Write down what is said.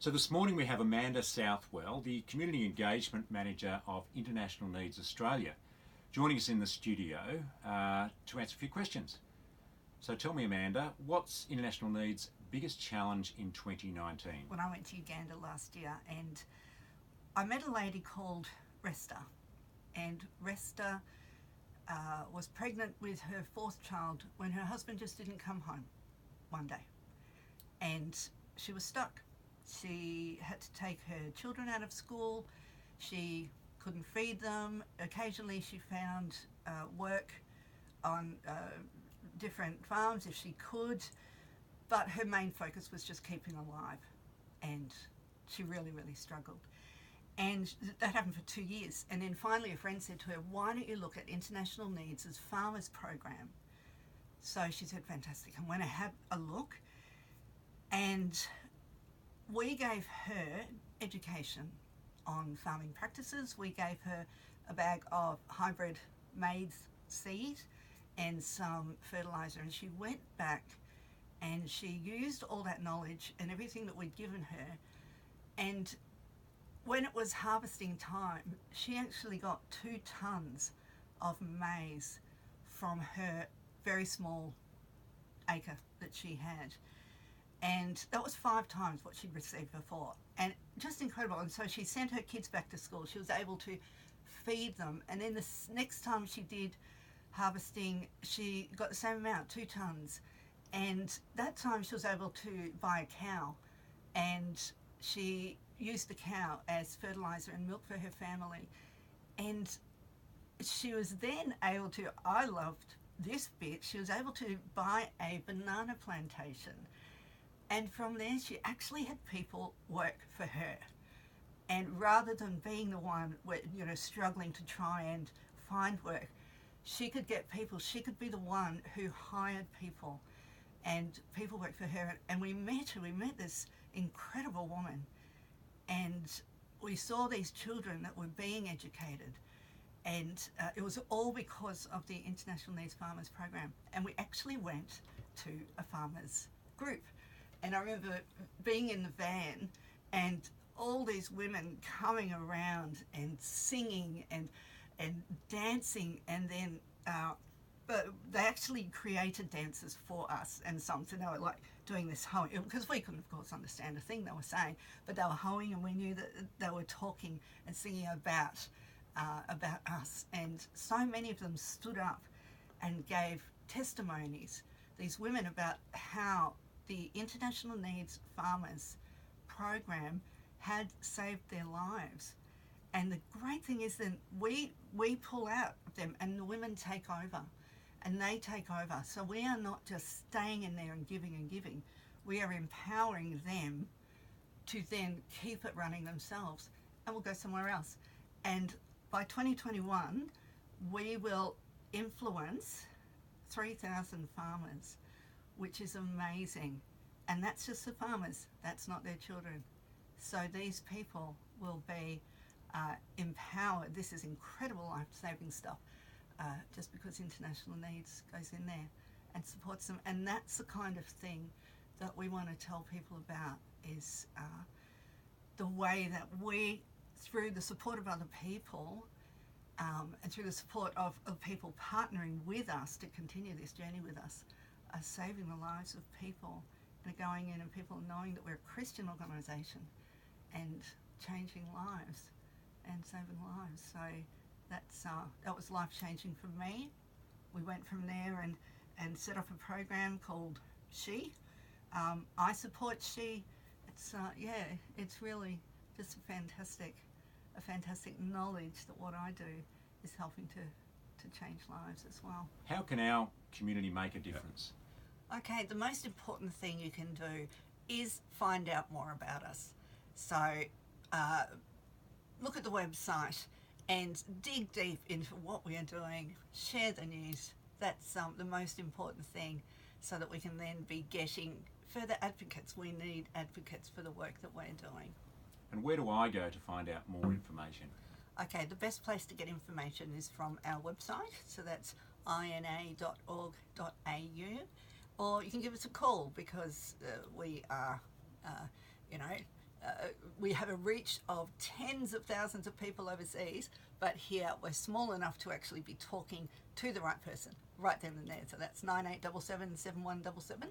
So this morning we have Amanda Southwell, the Community Engagement Manager of International Needs Australia, joining us in the studio to answer a few questions. So tell me, Amanda, what's International Needs' biggest challenge in 2019? When I went to Uganda last year, and I met a lady called Resta, and Resta was pregnant with her fourth child when her husband just didn't come home one day, and she was stuck. She had to take her children out of school. She couldn't feed them. Occasionally she found work on different farms if she could, but her main focus was just keeping alive, and she really struggled. And that happened for 2 years, and then finally a friend said to her, why don't you look at International Needs as Farmers Program? So she said, fantastic. I'm going to have a look, and we gave her education on farming practices. We gave her a bag of hybrid maize seed and some fertilizer, and she went back and she used all that knowledge and everything that we'd given her, and when it was harvesting time, she actually got 2 tons of maize from her very small acre that she had. And that was 5 times what she'd received before. And just incredible. And so she sent her kids back to school. She was able to feed them. And then the next time she did harvesting, she got the same amount, 2 tons. And that time she was able to buy a cow, and she used the cow as fertilizer and milk for her family. And she was then able to, I loved this bit, she was able to buy a banana plantation. And from there she actually had people work for her. And rather than being the one, struggling to try and find work, she could get people, she could be the one who hired people, and people worked for her. And we met this incredible woman, and we saw these children that were being educated, and it was all because of the International Needs Farmers Program. And we actually went to a farmers group, and I remember being in the van and all these women coming around and singing and dancing, and then but they actually created dances for us and songs, and they were like doing this hoeing, because we couldn't of course understand a thing they were saying, but they were hoeing, and we knew that they were talking and singing about us. And so many of them stood up and gave testimonies, these women, about how the International Needs Farmers Program had saved their lives. And the great thing is that we pull out of them, and the women take over, and they take over. So we are not just staying in there and giving. We are empowering them to then keep it running themselves, and we'll go somewhere else. And by 2021, we will influence 3,000 farmers, which is amazing. And that's just the farmers, that's not their children. So these people will be empowered. This is incredible life-saving stuff, just because International Needs goes in there and supports them. And that's the kind of thing that we want to tell people about, is the way that we, through the support of other people, and through the support of people partnering with us to continue this journey with us, are saving the lives of people, and are going in, and people knowing that we're a Christian organisation and changing lives and saving lives. So that was life-changing for me. We went from there and set up a program called She. I support She. It's really just a fantastic knowledge that what I do is helping to change lives as well. How can our community make a difference? Okay, the most important thing you can do is find out more about us. So look at the website and dig deep into what we are doing. Share the news. That's the most important thing, so that we can then be getting further advocates. We need advocates for the work that we're doing. And where do I go to find out more information? Okay, the best place to get information is from our website, so that's ina.org.au, or you can give us a call, because we are, we have a reach of tens of thousands of people overseas, but here we're small enough to actually be talking to the right person right then and there. So that's 9877 7177.